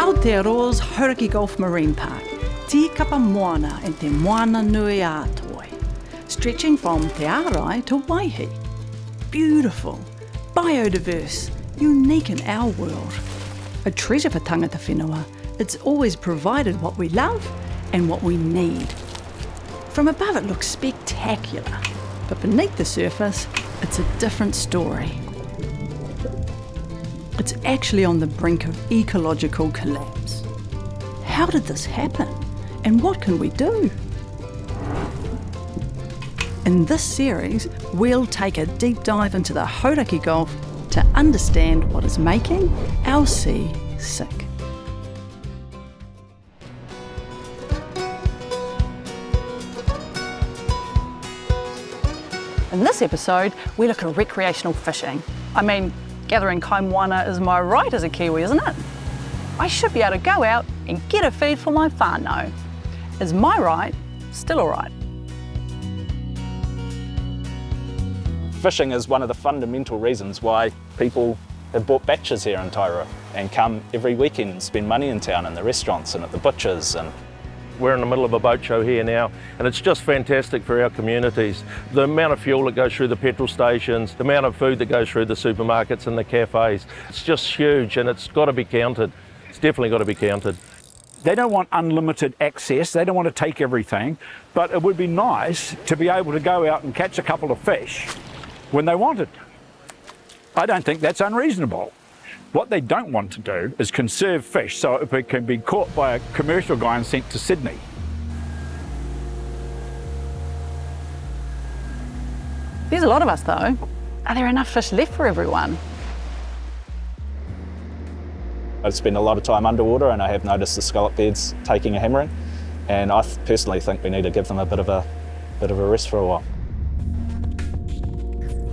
Aotearoa's Hauraki Gulf Marine Park, tikapa moana and te moana nui ātoi, stretching from Te Arai to Waihi. Beautiful, biodiverse, unique in our world. A treasure for tangata whenua, it's always provided what we love and what we need. From above it looks spectacular, but beneath the surface, it's a different story. It's actually on the brink of ecological collapse. How did this happen? And what can we do? In this series, we'll take a deep dive into the Hauraki Gulf to understand what is making our sea sick. In this episode, we look at recreational fishing. I mean, gathering kai moana is my right as a Kiwi, isn't it? I should be able to go out and get a feed for my whānau. Is my right still all right? Fishing is one of the fundamental reasons why people have bought batches here in Tairua and come every weekend and spend money in town in the restaurants and at the butchers. And we're in the middle of a boat show here now, and it's just fantastic for our communities. The amount of fuel that goes through the petrol stations, the amount of food that goes through the supermarkets and the cafes, it's just huge, and it's got to be counted. It's definitely got to be counted. They don't want unlimited access, they don't want to take everything, but it would be nice to be able to go out and catch a couple of fish when they want it. I don't think that's unreasonable. What they don't want to do is conserve fish so it can be caught by a commercial guy and sent to Sydney. There's a lot of us though. Are there enough fish left for everyone? I spend a lot of time underwater and I have noticed the scallop beds taking a hammering, and I personally think we need to give them a bit of a rest for a while.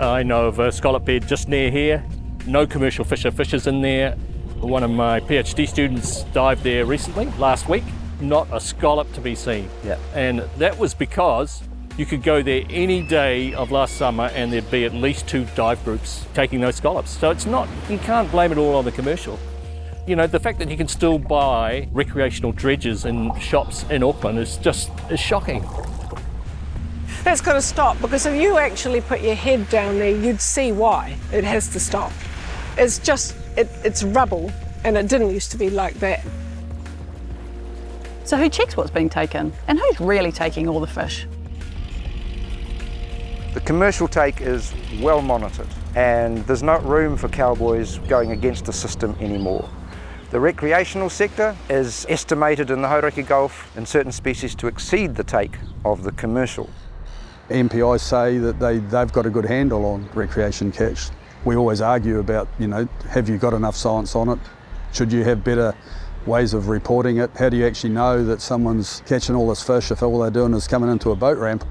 I know of a scallop bed just near here. No commercial fisher fishes in there. One of my PhD students dived there recently, last week. Not a scallop to be seen. Yeah. And that was because you could go there any day of last summer and there'd be at least 2 dive groups taking those scallops. So it's not, you can't blame it all on the commercial. You know, the fact that you can still buy recreational dredges in shops in Auckland is shocking. That's got to stop, because if you actually put your head down there, you'd see why it has to stop. It's just, it's rubble, and it didn't used to be like that. So who checks what's being taken? And who's really taking all the fish? The commercial take is well monitored, and there's not room for cowboys going against the system anymore. The recreational sector is estimated in the Hauraki Gulf in certain species to exceed the take of the commercial. MPI say that they've got a good handle on recreation catch. We always argue about, you know, have you got enough science on it? Should you have better ways of reporting it? How do you actually know that someone's catching all this fish if all they're doing is coming into a boat ramp?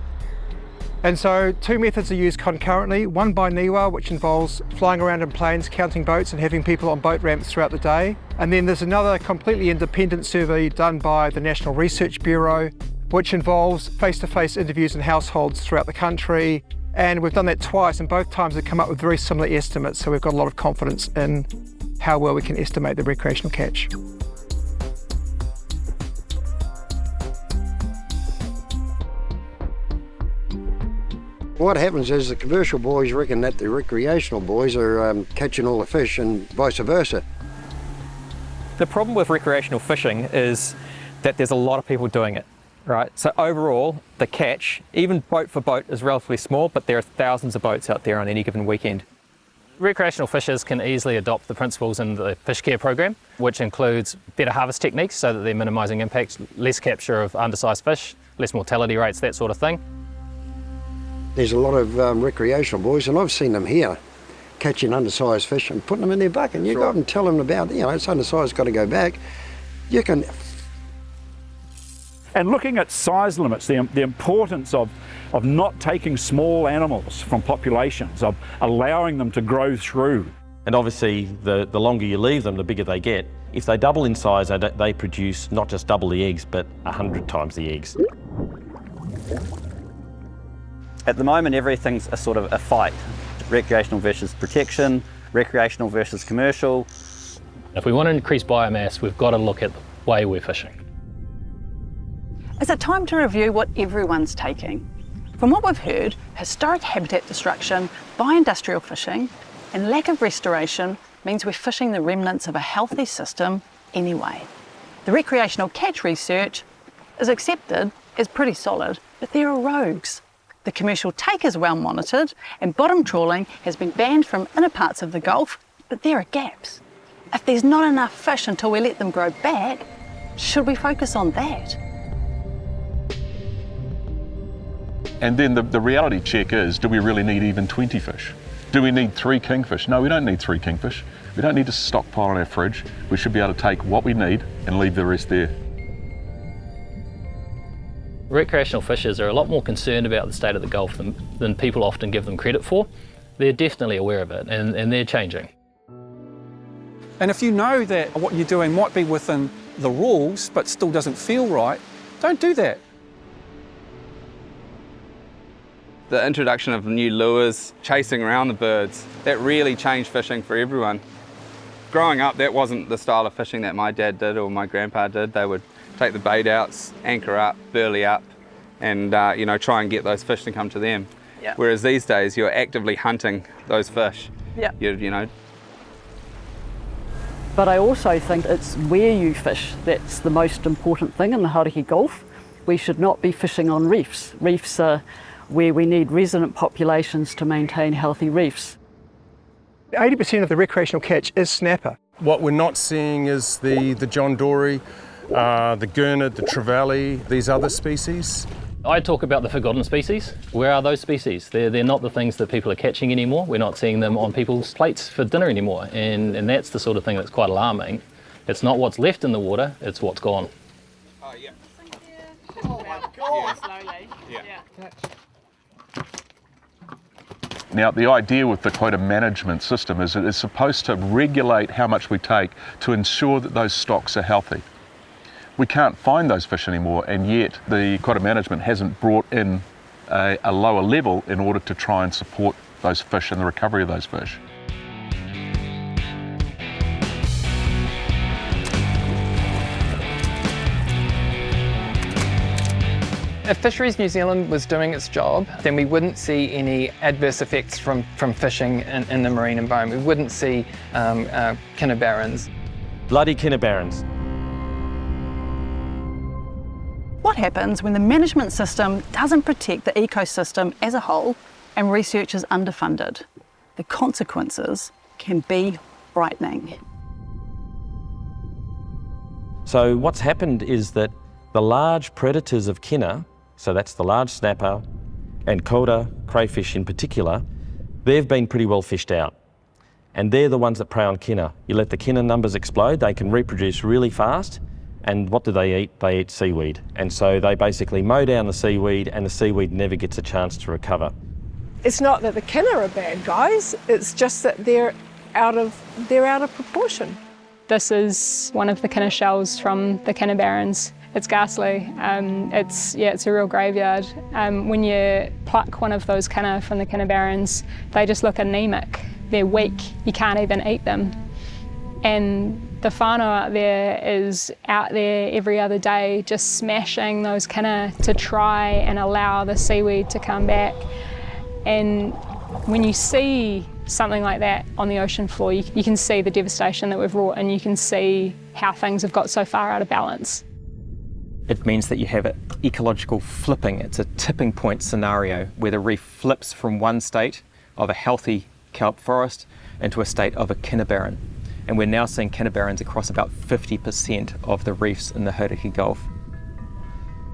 And so 2 methods are used concurrently, one by NIWA, which involves flying around in planes, counting boats and having people on boat ramps throughout the day. And then there's another completely independent survey done by the National Research Bureau, which involves face-to-face interviews in households throughout the country. And we've done that twice, and both times they've come up with very similar estimates, so we've got a lot of confidence in how well we can estimate the recreational catch. What happens is the commercial boys reckon that the recreational boys are catching all the fish, and vice versa. The problem with recreational fishing is that there's a lot of people doing it. Right, so overall, the catch, even boat for boat, is relatively small, but there are thousands of boats out there on any given weekend. Recreational fishers can easily adopt the principles in the fish care program, which includes better harvest techniques so that they're minimising impacts, less capture of undersized fish, less mortality rates, that sort of thing. There's a lot of recreational boys, and I've seen them here catching undersized fish and putting them in their bucket. And you go up and tell them about, you know, it's undersized, got to go back. You can. And looking at size limits, the importance of not taking small animals from populations, of allowing them to grow through. And obviously, the longer you leave them, the bigger they get. If they double in size, they produce not just double the eggs, but 100 times the eggs. At the moment, everything's a sort of a fight. Recreational versus protection, recreational versus commercial. If we want to increase biomass, we've got to look at the way we're fishing. Is it time to review what everyone's taking? From what we've heard, historic habitat destruction by industrial fishing and lack of restoration means we're fishing the remnants of a healthy system anyway. The recreational catch research is accepted as pretty solid, but there are rogues. The commercial take is well monitored and bottom trawling has been banned from inner parts of the Gulf, but there are gaps. If there's not enough fish until we let them grow back, should we focus on that? And then the reality check is, do we really need even 20 fish? Do we need 3 kingfish? No, we don't need 3 kingfish. We don't need to stockpile in our fridge. We should be able to take what we need and leave the rest there. Recreational fishers are a lot more concerned about the state of the Gulf than people often give them credit for. They're definitely aware of it, and they're changing. And if you know that what you're doing might be within the rules but still doesn't feel right, don't do that. The introduction of new lures, chasing around the birds, that really changed fishing for everyone. Growing up, that wasn't the style of fishing that my dad did or my grandpa did. They would take the bait outs, anchor up, burley up, and try and get those fish to come to them. Yeah. Whereas these days, you're actively hunting those fish. Yeah. But I also think it's where you fish that's the most important thing in the Hauraki Gulf. We should not be fishing on reefs. Reefs are where we need resident populations to maintain healthy reefs. 80% of the recreational catch is snapper. What we're not seeing is the John Dory, the gurnard, the trevally, these other species. I talk about the forgotten species. Where are those species? They're not the things that people are catching anymore. We're not seeing them on people's plates for dinner anymore. And that's the sort of thing that's quite alarming. It's not what's left in the water, it's what's gone. Oh, yeah. Oh my God. Slowly. Yeah. Now, the idea with the quota management system is that it's supposed to regulate how much we take to ensure that those stocks are healthy. We can't find those fish anymore, and yet the quota management hasn't brought in a lower level in order to try and support those fish and the recovery of those fish. If Fisheries New Zealand was doing its job, then we wouldn't see any adverse effects from fishing in the marine environment. We wouldn't see kinnabarrens. Bloody kinnabarrens. What happens when the management system doesn't protect the ecosystem as a whole and research is underfunded? The consequences can be frightening. So what's happened is that the large predators of kinna, so that's the large snapper and coda, crayfish in particular, they've been pretty well fished out. And they're the ones that prey on kinna. You let the kinna numbers explode, they can reproduce really fast, and what do they eat? They eat seaweed. And so they basically mow down the seaweed, and the seaweed never gets a chance to recover. It's not that the kinna are bad guys, it's just that they're out of proportion. This is one of the kinna shells from the kinnabarrens. It's ghastly. It's a real graveyard. When you pluck one of those kinna from the kinnabarrens, they just look anemic. They're weak. You can't even eat them. And the whānau out there is out there every other day just smashing those kinna to try and allow the seaweed to come back. And when you see something like that on the ocean floor, you can see the devastation that we've wrought, and you can see how things have got so far out of balance. It means that you have an ecological flipping. It's a tipping point scenario where the reef flips from one state of a healthy kelp forest into a state of a kinnabarren. And we're now seeing kinnabarrens across about 50% of the reefs in the Hauraki Gulf.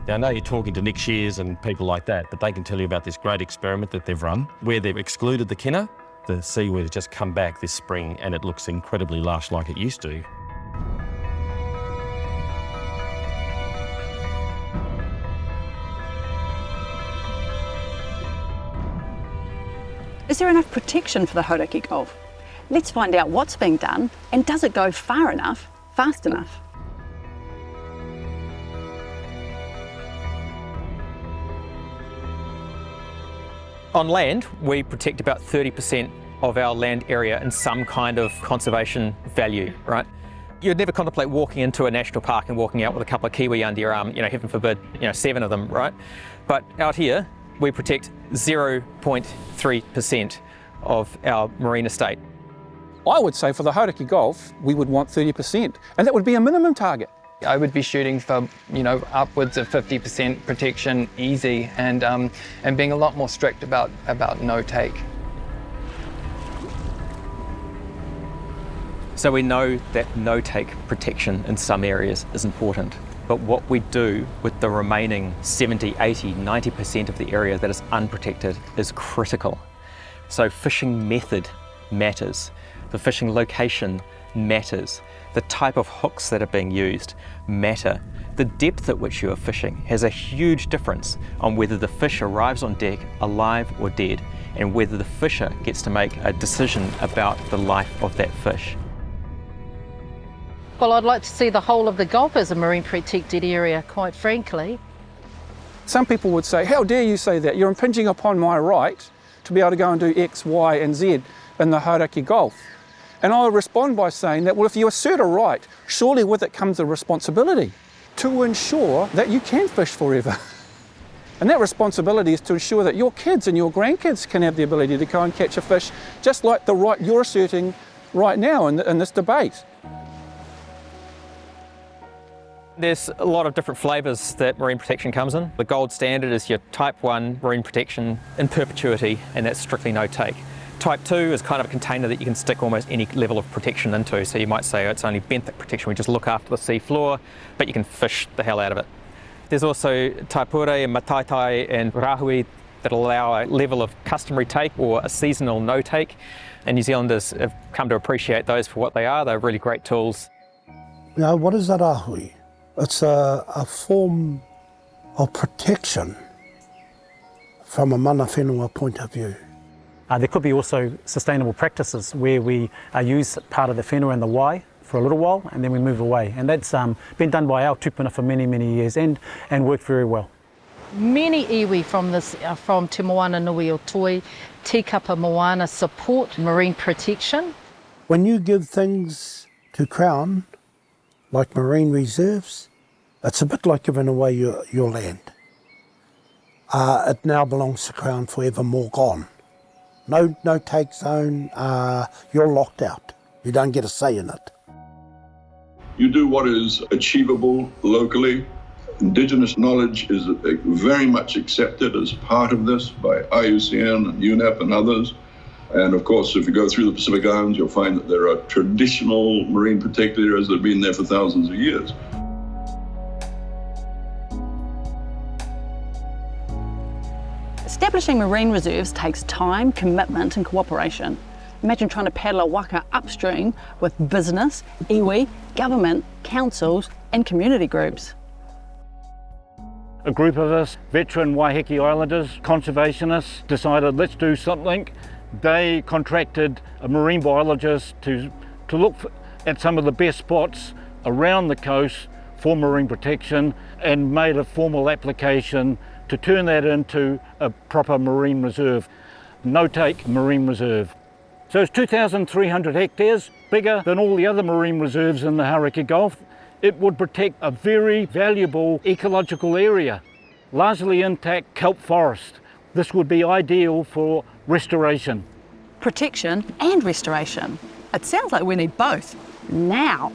Now, I know you're talking to Nick Shears and people like that, but they can tell you about this great experiment that they've run where they've excluded the kinna. The seaweed has just come back this spring and it looks incredibly lush like it used to. Is there enough protection for the Hauraki Gulf? Let's find out what's being done, and does it go far enough, fast enough? On land, we protect about 30% of our land area in some kind of conservation value, right? You'd never contemplate walking into a national park and walking out with a couple of kiwi under your arm, heaven forbid, 7 of them, right? But out here, we protect 0.3% of our marine estate. I would say for the Hauraki Gulf, we would want 30%, and that would be a minimum target. I would be shooting for, upwards of 50% protection easy, and being a lot more strict about no take. So we know that no-take protection in some areas is important, but what we do with the remaining 70, 80, 90% of the area that is unprotected is critical. So fishing method matters, the fishing location matters, the type of hooks that are being used matter. The depth at which you are fishing has a huge difference on whether the fish arrives on deck alive or dead, and whether the fisher gets to make a decision about the life of that fish. Well, I'd like to see the whole of the Gulf as a marine protected area, quite frankly. Some people would say, how dare you say that? You're impinging upon my right to be able to go and do X, Y and Z in the Hauraki Gulf. And I would respond by saying that, well, if you assert a right, surely with it comes a responsibility to ensure that you can fish forever. And that responsibility is to ensure that your kids and your grandkids can have the ability to go and catch a fish, just like the right you're asserting right now in this debate. There's a lot of different flavours that marine protection comes in. The gold standard is your Type 1 marine protection in perpetuity, and that's strictly no take. Type 2 is kind of a container that you can stick almost any level of protection into. So you might say it's only benthic protection, we just look after the sea floor, but you can fish the hell out of it. There's also taipure and mataitai and rahui that allow a level of customary take or a seasonal no take. And New Zealanders have come to appreciate those for what they are. They're really great tools. Now, what is a rahui? It's a form of protection from a mana whenua point of view. There could be also sustainable practices where we use part of the whenua and the wai for a little while and then we move away. And that's been done by our tupuna for many, many years and worked very well. Many iwi from Te Moana Nui o Toi, Te Kapa Moana support marine protection. When you give things to Crown, like marine reserves, it's a bit like giving away your land. It now belongs to Crown forevermore gone. No take zone, you're locked out. You don't get a say in it. You do what is achievable locally. Indigenous knowledge is very much accepted as part of this by IUCN and UNEP and others. And of course, if you go through the Pacific Islands, you'll find that there are traditional marine protected areas that have been there for thousands of years. Establishing marine reserves takes time, commitment and cooperation. Imagine trying to paddle a waka upstream with business, iwi, government, councils and community groups. A group of us, veteran Waiheke Islanders, conservationists, decided let's do something. They contracted a marine biologist to look at some of the best spots around the coast for marine protection and made a formal application to turn that into a proper marine reserve, no-take marine reserve. So it's 2,300 hectares, bigger than all the other marine reserves in the Hauraki Gulf. It would protect a very valuable ecological area, largely intact kelp forest. This would be ideal for restoration. Protection and restoration. It sounds like we need both, now.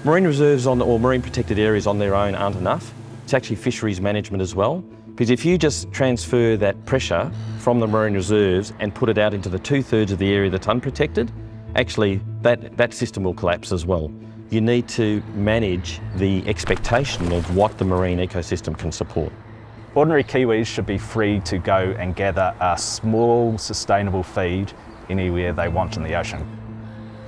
Marine reserves or marine protected areas on their own aren't enough. It's actually fisheries management as well. Because if you just transfer that pressure from the marine reserves and put it out into the 2/3 of the area that's unprotected, actually that system will collapse as well. You need to manage the expectation of what the marine ecosystem can support. Ordinary Kiwis should be free to go and gather a small sustainable feed anywhere they want in the ocean.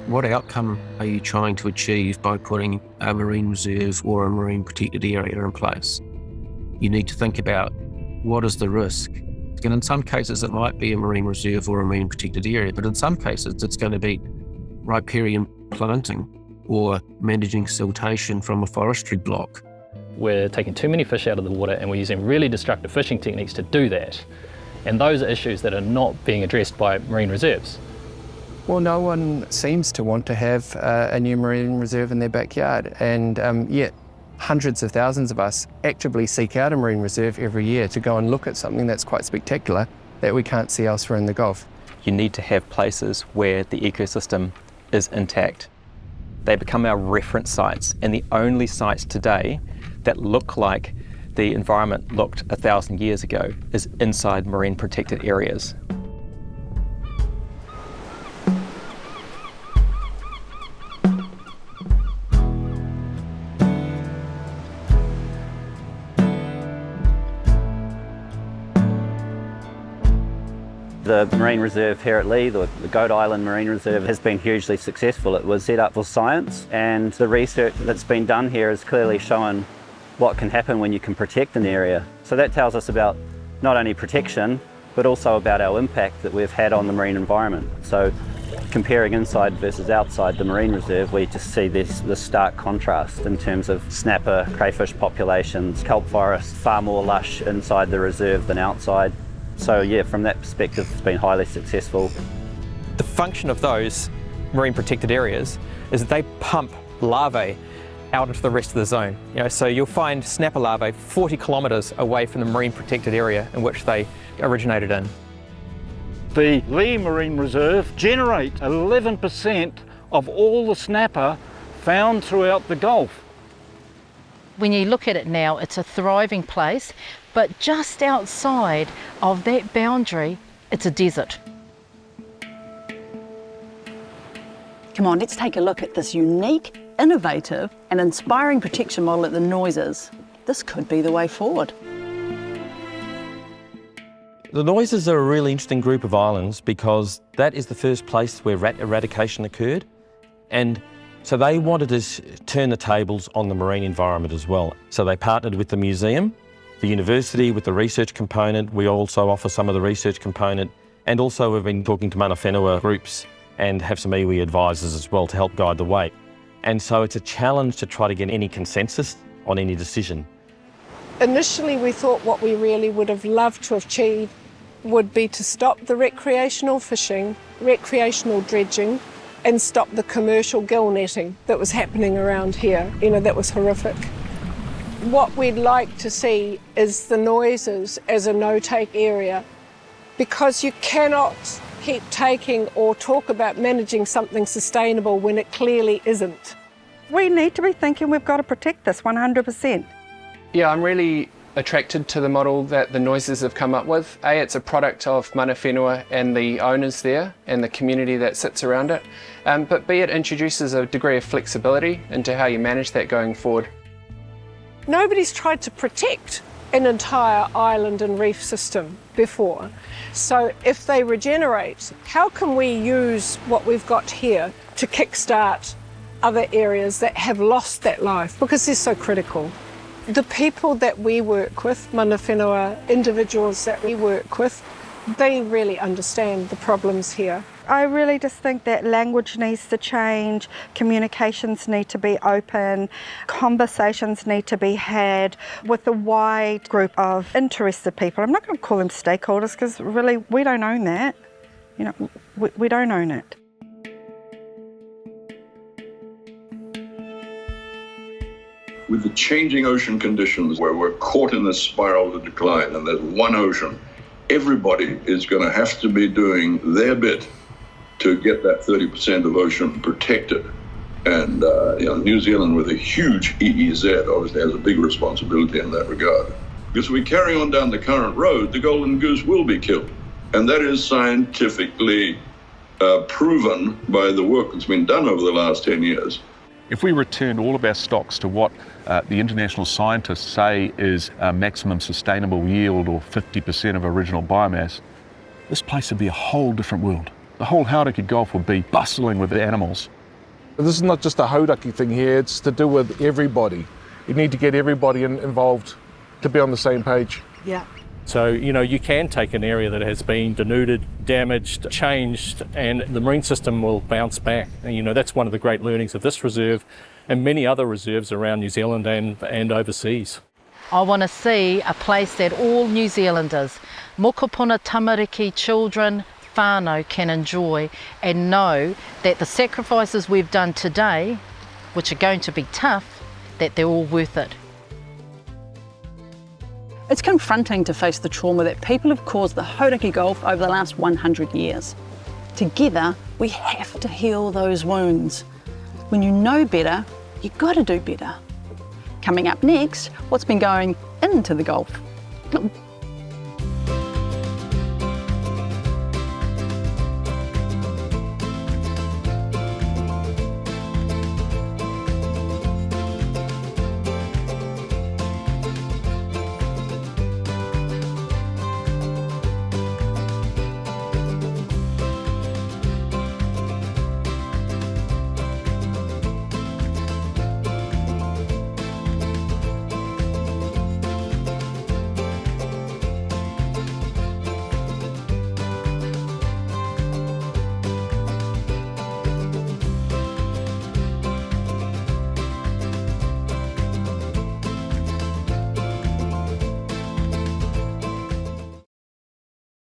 What outcome are you trying to achieve by putting a marine reserve or a marine protected area in place? You need to think about what is the risk. And in some cases it might be a marine reserve or a marine protected area, but in some cases it's going to be riparian planting or managing siltation from a forestry block. We're taking too many fish out of the water and we're using really destructive fishing techniques to do that. And those are issues that are not being addressed by marine reserves. Well, no one seems to want to have a new marine reserve in their backyard, and yet hundreds of thousands of us actively seek out a marine reserve every year to go and look at something that's quite spectacular that we can't see elsewhere in the Gulf. You need to have places where the ecosystem is intact. They become our reference sites, and the only sites today that look like the environment looked 1,000 years ago is inside marine protected areas. The marine reserve here at Lee, the Goat Island Marine Reserve, has been hugely successful. It was set up for science, and the research that's been done here has clearly shown what can happen when you can protect an area. So that tells us about not only protection, but also about our impact that we've had on the marine environment. So comparing inside versus outside the marine reserve, we just see this stark contrast in terms of snapper, crayfish populations, kelp forest, far more lush inside the reserve than outside. So yeah, from that perspective, it's been highly successful. The function of those marine protected areas is that they pump larvae out into the rest of the zone. So you'll find snapper larvae 40 kilometres away from the marine protected area in which they originated in. The Lee Marine Reserve generates 11% of all the snapper found throughout the Gulf. When you look at it now, it's a thriving place, but just outside of that boundary, it's a desert. Come on, let's take a look at this unique, innovative and inspiring protection model at the Noises. This could be the way forward. The Noises are a really interesting group of islands because that is the first place where rat eradication occurred, and so they wanted to turn the tables on the marine environment as well. So they partnered with the museum, the university with the research component. We also offer some of the research component, and also we've been talking to mana whenua groups and have some iwi advisors as well to help guide the way. And so it's a challenge to try to get any consensus on any decision. Initially, we thought what we really would have loved to achieve would be to stop the recreational fishing, recreational dredging, and stop the commercial gill netting that was happening around here. That was horrific. What we'd like to see is the Noises as a no-take area, because you cannot keep taking or talk about managing something sustainable when it clearly isn't. We need to be thinking we've got to protect this 100%. Yeah, I'm really attracted to the model that the Noises have come up with. A, it's a product of mana whenua and the owners there and the community that sits around it. But B, it introduces a degree of flexibility into how you manage that going forward. Nobody's tried to protect an entire island and reef system before. So if they regenerate, how can we use what we've got here to kickstart other areas that have lost that life, because they're so critical? The people that we work with, mana whenua, individuals that we work with, they really understand the problems here. I really just think that language needs to change, communications need to be open, conversations need to be had with a wide group of interested people. I'm not going to call them stakeholders because really we don't own that. We don't own it. With the changing ocean conditions where we're caught in this spiral of decline and there's one ocean, everybody is going to have to be doing their bit to get that 30% of ocean protected. And New Zealand, with a huge EEZ, obviously has a big responsibility in that regard. Because if we carry on down the current road, the golden goose will be killed. And that is scientifically proven by the work that's been done over the last 10 years. If we returned all of our stocks to what the international scientists say is a maximum sustainable yield, or 50% of original biomass, this place would be a whole different world. The whole Hauraki Gulf would be bustling with animals. This is not just a Hauraki thing here, it's to do with everybody. You need to get everybody involved to be on the same page. Yeah. So, you can take an area that has been denuded, damaged, changed, and the marine system will bounce back. And, that's one of the great learnings of this reserve and many other reserves around New Zealand and overseas. I want to see a place that all New Zealanders, mokopuna tamariki children, whānau can enjoy and know that the sacrifices we've done today, which are going to be tough, that they're all worth it. It's confronting to face the trauma that people have caused the Hauraki Gulf over the last 100 years. Together, we have to heal those wounds. When you know better, you've got to do better. Coming up next, what's been going into the Gulf.